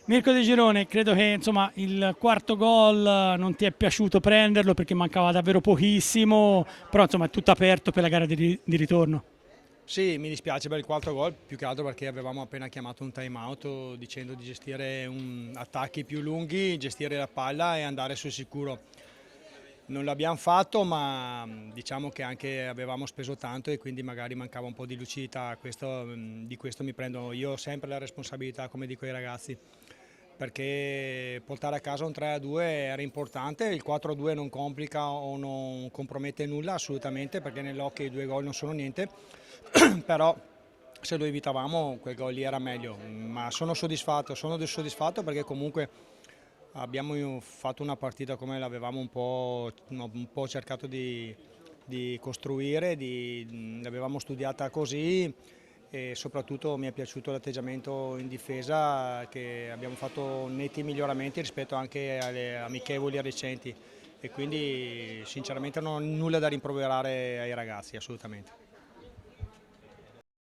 Mirko De Girone, credo che insomma, il quarto gol non ti è piaciuto prenderlo perché mancava davvero pochissimo, però insomma, è tutto aperto per la gara di ritorno. Sì, mi dispiace per il quarto gol, più che altro perché avevamo appena chiamato un time out dicendo di gestire attacchi più lunghi, gestire la palla e andare sul sicuro. Non l'abbiamo fatto, ma diciamo che anche avevamo speso tanto e quindi magari mancava un po' di lucidità. Di questo mi prendo io sempre la responsabilità, come dico ai ragazzi, perché portare a casa un 3-2 era importante, il 4-2 non complica o non compromette nulla assolutamente, perché nell'hockey i due gol non sono niente, però se lo evitavamo quel gol lì era meglio, ma sono soddisfatto perché comunque abbiamo fatto una partita come l'avevamo un po' cercato di costruire, l'avevamo studiata così e soprattutto mi è piaciuto l'atteggiamento in difesa, che abbiamo fatto netti miglioramenti rispetto anche alle amichevoli recenti e quindi sinceramente non ho nulla da rimproverare ai ragazzi, assolutamente.